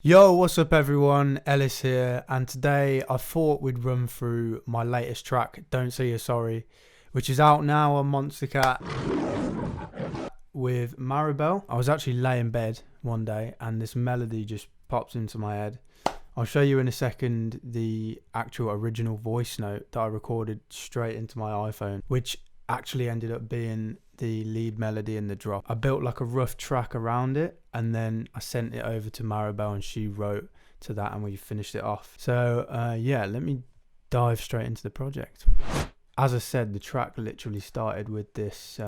Yo, what's up everyone, Ellis here, and today I thought we'd run through my latest track, Don't Say You're Sorry, which is out now on Monster Cat with Maribel. I was actually laying in bed one day and this melody just pops into my head. I'll show you in a second the actual original voice note that I recorded straight into my iPhone, which actually ended up being the lead melody in the drop. I built like a rough track around it and then I sent it over to Maribel and she wrote to that and we finished it off. So yeah, let me dive straight into the project. As I said, the track literally started with this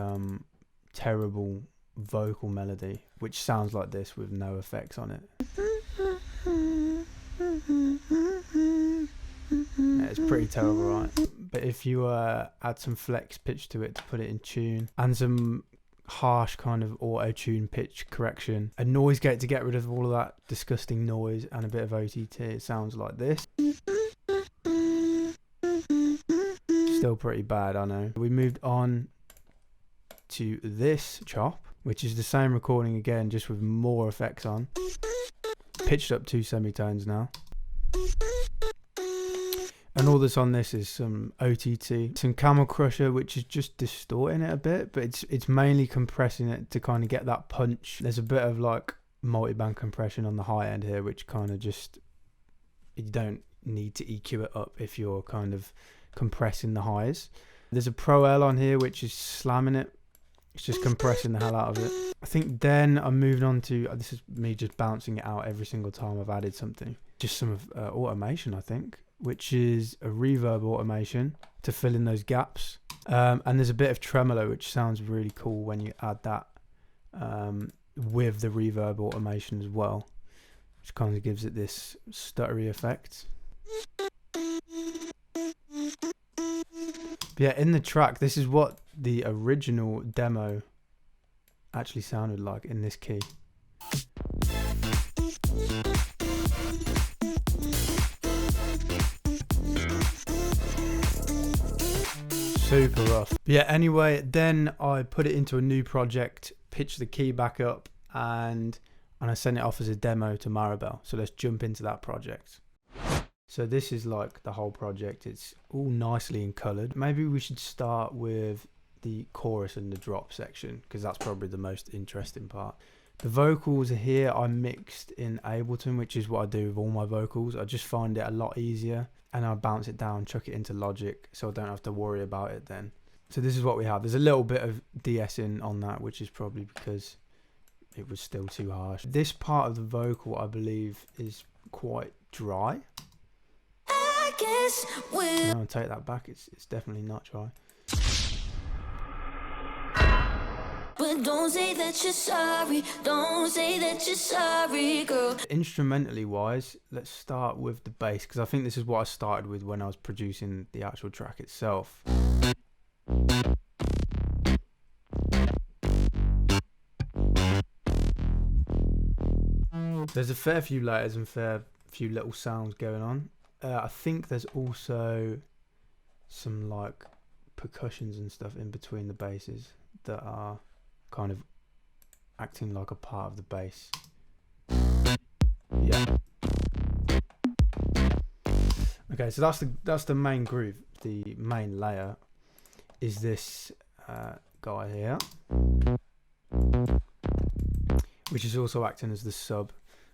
terrible vocal melody which sounds like this with no effects on it. Yeah, it's pretty terrible, right? But if you add some flex pitch to it to put it in tune and some harsh kind of auto-tune pitch correction, a noise gate to get rid of all of that disgusting noise, and a bit of OTT, it sounds like this. Still pretty bad, I know. We moved on to this chop, which is the same recording again, just with more effects on. Pitched up 2 semitones now. And all that's on this is some OTT, some Camel Crusher, which is just distorting it a bit, but it's mainly compressing it to kind of get that punch. There's a bit of like multi-band compression on the high end here, which kind of just, you don't need to EQ it up if you're kind of compressing the highs. There's a Pro L on here, which is slamming it. It's just compressing the hell out of it. I think then I moved on to, this is me just bouncing it out every single time I've added something. Just some automation, I think, which is a reverb automation to fill in those gaps. And there's a bit of tremolo, which sounds really cool when you add that with the reverb automation as well, which kind of gives it this stuttery effect. But yeah, in the track, this is what the original demo actually sounded like in this key. Super rough. But yeah, anyway, then I put it into a new project, pitched the key back up, and I sent it off as a demo to Maribel. So let's jump into that project. So this is like the whole project. It's all nicely and coloured. Maybe we should start with the chorus and the drop section, because that's probably the most interesting part. The vocals here I mixed in Ableton, which is what I do with all my vocals. I just find it a lot easier, and I bounce it down, chuck it into Logic, so I don't have to worry about it then. So this is what we have. There's a little bit of de-essing on that, which is probably because it was still too harsh. This part of the vocal, I believe, is quite dry. No, I'll take that back. It's definitely not dry. But don't say that you're sorry. Don't say that you're sorry, girl. Instrumentally wise, let's start with the bass, because I think this is what I started with when I was producing the actual track itself. There's a fair few layers and fair few little sounds going on. I think there's also some like percussions and stuff in between the basses that are kind of acting like a part of the bass. Yeah. Okay, so that's the main groove. The main layer is this guy here, which is also acting as the sub.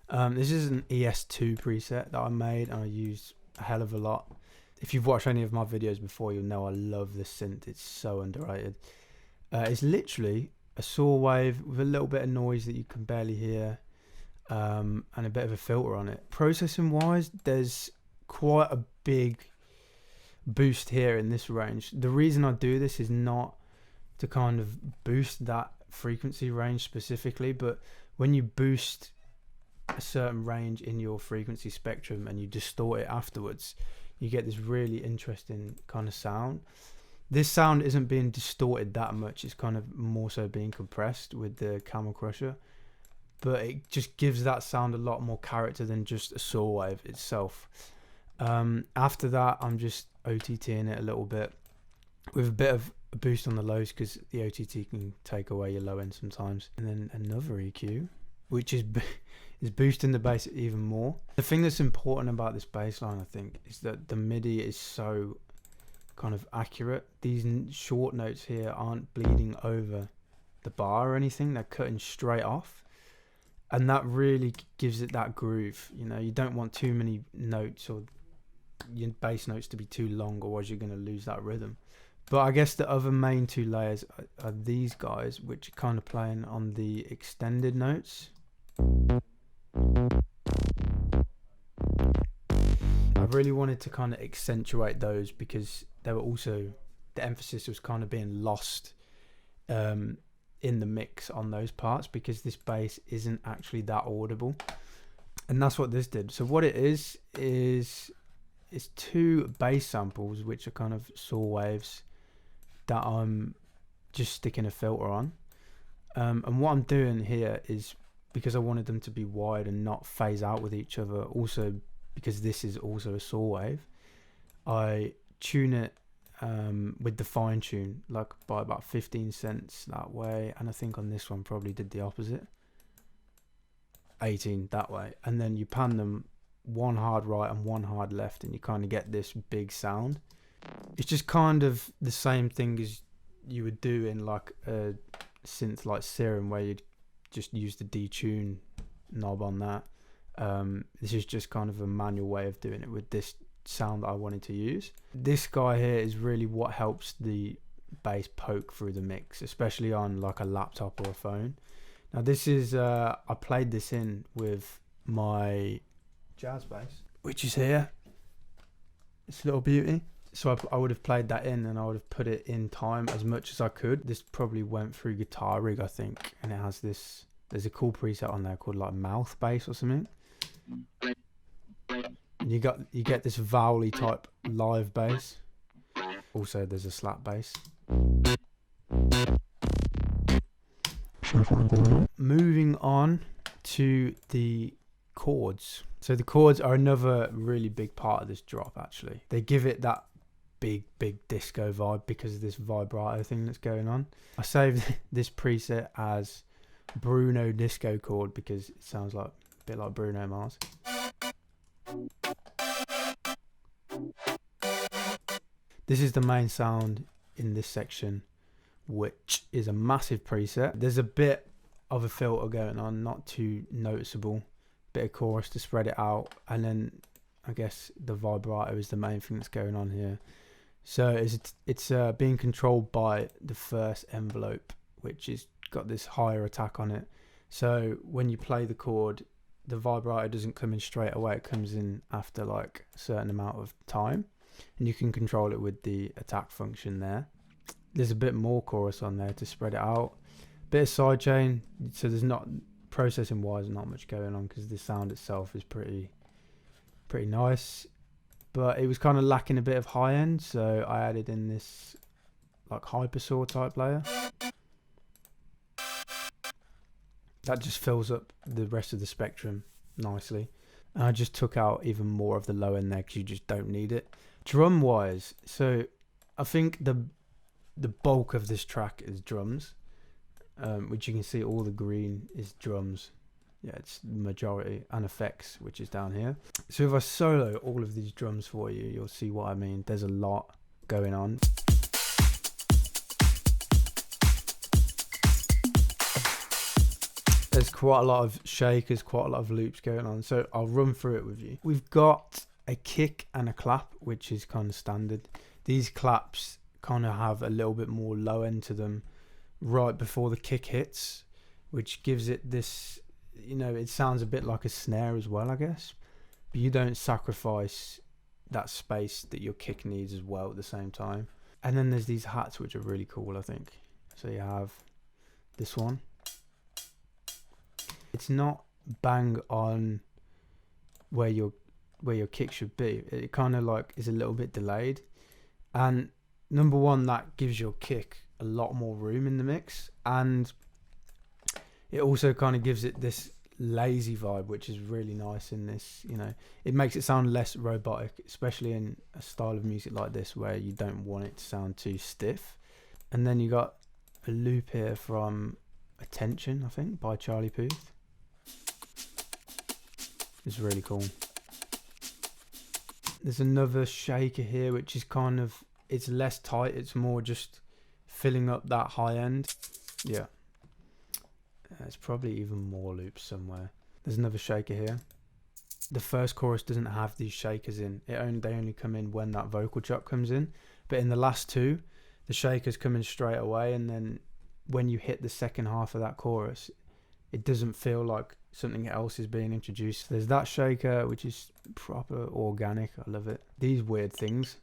This is an ES2 preset that I made and I use a hell of a lot. If you've watched any of my videos before, you'll know I love this synth. It's so underrated. It's literally a saw wave with a little bit of noise that you can barely hear, and a bit of a filter on it. Processing wise, there's quite a big boost here in this range. The reason I do this is not to kind of boost that frequency range specifically, but when you boost a certain range in your frequency spectrum and you distort it afterwards, you get this really interesting kind of sound. This sound isn't being distorted that much, it's kind of more so being compressed with the Camel Crusher, but it just gives that sound a lot more character than just a saw wave itself. After that, I'm just OTTing it a little bit with a bit of a boost on the lows, because the OTT can take away your low end sometimes, and then another EQ, which is is boosting the bass even more. The thing that's important about this bass line, I think, is that the MIDI is so kind of accurate. These short notes here aren't bleeding over the bar or anything, they're cutting straight off, and that really gives it that groove. You know, you don't want too many notes or your bass notes to be too long, otherwise you're going to lose that rhythm. But I guess the other main two layers are these guys, which are kind of playing on the extended notes. I really wanted to kind of accentuate those because they were also, the emphasis was kind of being lost in the mix on those parts, because this bass isn't actually that audible, and that's what this did. So what it is it's two bass samples which are kind of saw waves that I'm just sticking a filter on, and what I'm doing here is, because I wanted them to be wide and not phase out with each other, also because this is also a saw wave, I tune it with the fine tune, like by about 15 cents that way, and I think on this one probably did the opposite, 18 that way, and then you pan them one hard right and one hard left, and you kind of get this big sound. It's just kind of the same thing as you would do in like a synth like Serum, where you'd just use the detune knob on that. This is just kind of a manual way of doing it with this sound that I wanted to use. This guy here is really what helps the bass poke through the mix, especially on like a laptop or a phone. Now this is I played this in with my jazz bass, which is here, this little beauty. So I would have played that in, and I would have put it in time as much as I could. This probably went through Guitar Rig, I think, and it has this, there's a cool preset on there called like mouth bass or something. And you get this vowely type live bass. Also there's a slap bass. Moving on to the chords. So the chords are another really big part of this drop, actually. They give it that big disco vibe because of this vibrato thing that's going on. I saved this preset as Bruno disco chord because it sounds like a bit like Bruno Mars. This is the main sound in this section, which is a massive preset. There's a bit of a filter going on, not too noticeable, bit of chorus to spread it out, and then I guess the vibrato is the main thing that's going on here. So it's being controlled by the first envelope, which is got this higher attack on it. So when you play the chord, the vibrato doesn't come in straight away, it comes in after like a certain amount of time, and you can control it with the attack function there. There's a bit more chorus on there to spread it out, bit of sidechain, so there's not, processing wise, not much going on because the sound itself is pretty nice, but it was kind of lacking a bit of high end, so I added in this like hypersaw type layer that just fills up the rest of the spectrum nicely, and I just took out even more of the low end there because you just don't need it. Drum wise, so I think the bulk of this track is drums, which you can see all the green is drums. Yeah, it's the majority, and effects, which is down here. So if I solo all of these drums for you, you'll see what I mean. There's a lot going on. There's quite a lot of shakers, quite a lot of loops going on, so I'll run through it with you. We've got a kick and a clap, which is kind of standard. These claps kind of have a little bit more low end to them right before the kick hits, which gives it this, you know, it sounds a bit like a snare as well, I guess, but you don't sacrifice that space that your kick needs as well at the same time. And then there's these hats, which are really cool, I think. So you have this one. It's not bang on where your kick should be. It kind of like is a little bit delayed, and number one, that gives your kick a lot more room in the mix, and it also kind of gives it this lazy vibe, which is really nice in this, you know, it makes it sound less robotic, especially in a style of music like this where you don't want it to sound too stiff. And then you got a loop here from Attention, I think, by Charlie Puth. It's really cool. There's another shaker here, which is kind of, it's less tight. It's more just filling up that high end. Yeah. There's probably even more loops somewhere. There's another shaker here. The first chorus doesn't have these shakers in. They only come in when that vocal chop comes in. But in the last two, the shakers come in straight away, and then when you hit the second half of that chorus, it doesn't feel like something else is being introduced. There's that shaker, which is proper organic. I love it. These weird things,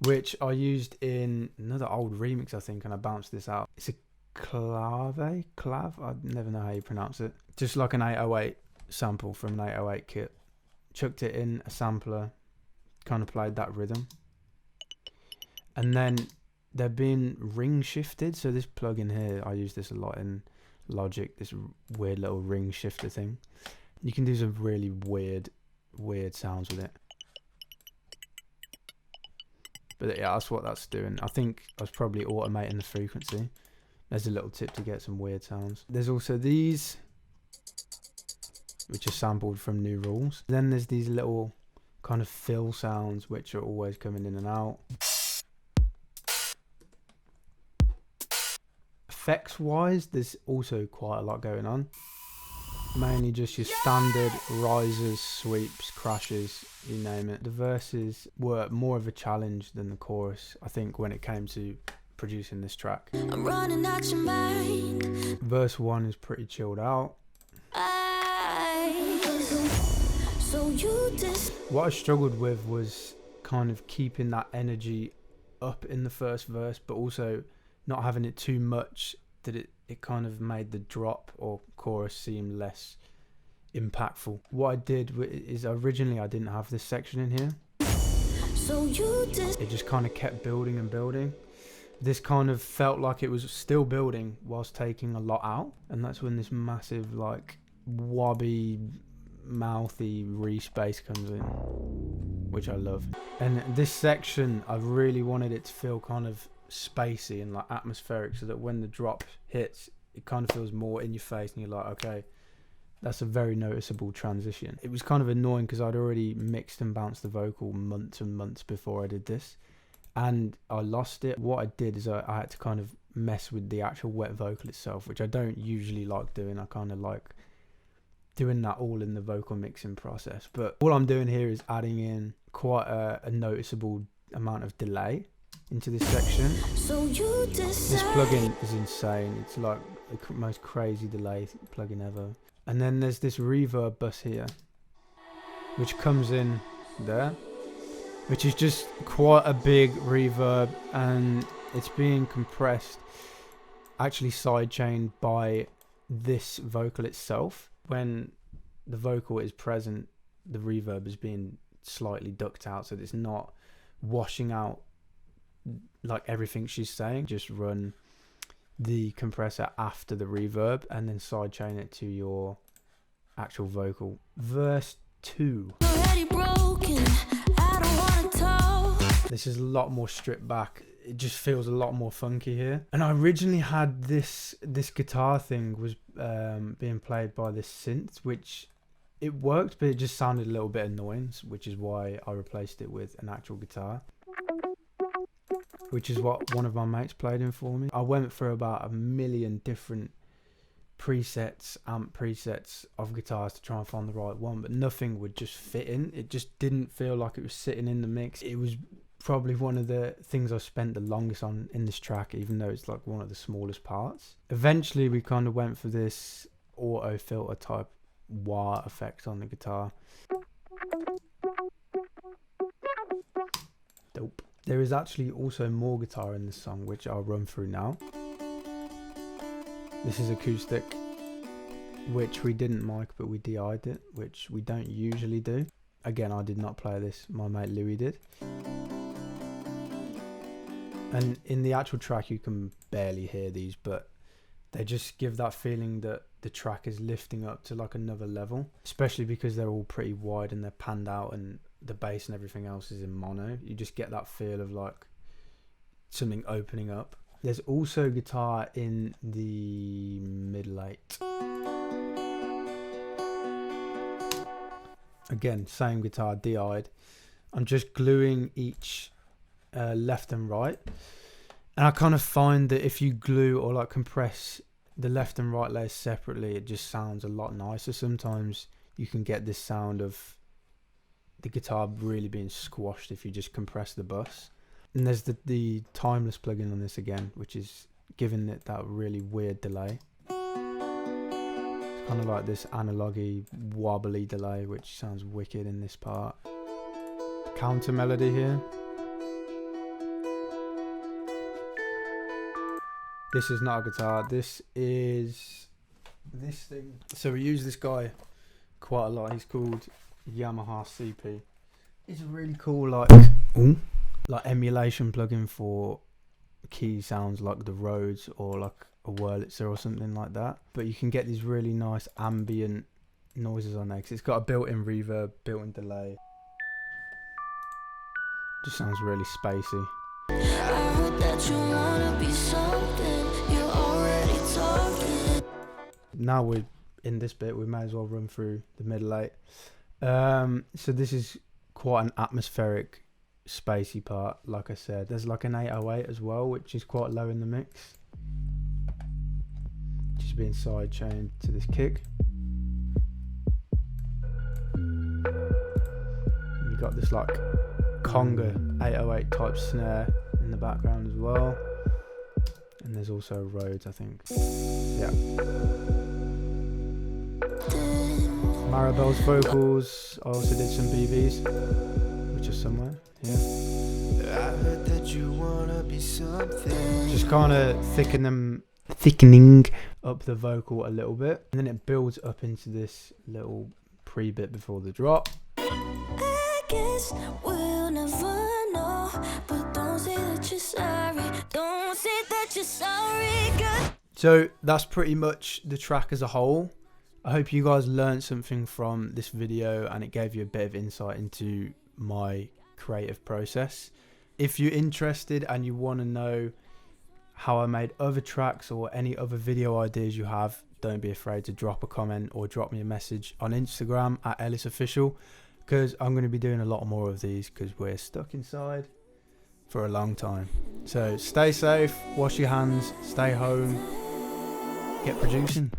which I used in another old remix, I think, and I bounced this out. It's a clav, I never know how you pronounce it. Just like an 808 sample from an 808 kit. Chucked it in a sampler, kind of played that rhythm. And then they're being ring shifted. So this plugin here, I use this a lot in Logic, this weird little ring shifter thing. You can do some really weird sounds with it. But yeah, that's what that's doing. I think I was probably automating the frequency. There's a little tip to get some weird sounds. There's also these, which are sampled from New Rules. Then there's these little kind of fill sounds, which are always coming in and out. Effects wise, there's also quite a lot going on. Mainly just your standard rises, sweeps, crashes, you name it. The verses were more of a challenge than the chorus, I think, when it came to producing this track. I'm running out your mind. Verse 1 is pretty chilled out. What I struggled with was kind of keeping that energy up in the first verse, but also not having it too much that it kind of made the drop or chorus seem less impactful. What I did is originally I didn't have this section in here. It just kind of kept building and building. This kind of felt like it was still building whilst taking a lot out, and that's when this massive like wobby mouthy re-space comes in, which I love. And this section I really wanted it to feel kind of spacey and like atmospheric, so that when the drop hits it kind of feels more in your face and you're like, okay, that's a very noticeable transition. It was kind of annoying because I'd already mixed and bounced the vocal months and months before I did this, and I lost it. What I did is I had to kind of mess with the actual wet vocal itself, which I don't usually like doing. I kind of like doing that all in the vocal mixing process, but all I'm doing here is adding in quite a noticeable amount of delay into this section. This plugin is insane. It's like the most crazy delay plugin ever. And then there's this reverb bus here, which comes in there, which is just quite a big reverb, and it's being compressed, actually sidechained by this vocal itself. When the vocal is present, the reverb is being slightly ducked out, so it's not washing out like everything she's saying. Just run the compressor after the reverb and then sidechain it to your actual vocal. Verse 2. This is a lot more stripped back. It just feels a lot more funky here. And I originally had this guitar thing was being played by this synth, which it worked, but it just sounded a little bit annoying, which is why I replaced it with an actual guitar, which is what one of my mates played in for me. I went for about 1 million different presets, amp presets of guitars to try and find the right one, but nothing would just fit in. It just didn't feel like it was sitting in the mix. It was probably one of the things I spent the longest on in this track, even though it's like one of the smallest parts. Eventually we kind of went for this auto filter type wah effect on the guitar. Dope. There is actually also more guitar in this song, which I'll run through now. This is acoustic, which we didn't mic, but we DI'd it, which we don't usually do. Again, I did not play this, my mate Louis did. And in the actual track you can barely hear these, but they just give that feeling that the track is lifting up to like another level, especially because they're all pretty wide and they're panned out and the bass and everything else is in mono. You just get that feel of like something opening up. There's also guitar in the middle 8. again, same guitar, DI'd. I'm just gluing each left and right. And I kind of find that if you glue or like compress the left and right layers separately, it just sounds a lot nicer. Sometimes you can get this sound of the guitar really being squashed if you just compress the bus. And there's the Timeless plugin on this again, which is giving it that really weird delay. It's kind of like this analogy wobbly delay, which sounds wicked in this part. Counter melody here. This is not a guitar, this is this thing. So we use this guy quite a lot. He's called Yamaha CP. It's a really cool like emulation plugin for key sounds like the Rhodes or like a Wurlitzer or something like that. But you can get these really nice ambient noises on there because it's got a built-in reverb, built-in delay. Just sounds really spacey. I heard that you wanna be something, you're already talking. Now we're in this bit, we may as well run through the middle eight. So this is quite an atmospheric, spacey part. Like I said, there's like an 808 as well, which is quite low in the mix, just being side chained to this kick. You got this like conga 808 type snare in the background as well, and there's also Rhodes, I think. Yeah. Maribel's vocals. I also did some BBs, which are somewhere. Yeah. I heard that you wanna be something. Just kind of thickening up the vocal a little bit, and then it builds up into this little pre-bit before the drop. I guess we'll never know, but don't say that you're sorry. Don't say that you're sorry, girl. So that's pretty much the track as a whole. I hope you guys learned something from this video and it gave you a bit of insight into my creative process. If you're interested and you want to know how I made other tracks or any other video ideas you have, don't be afraid to drop a comment or drop me a message on Instagram at Ellis Official, because I'm going to be doing a lot more of these because we're stuck inside for a long time. So stay safe, wash your hands, stay home, get producing.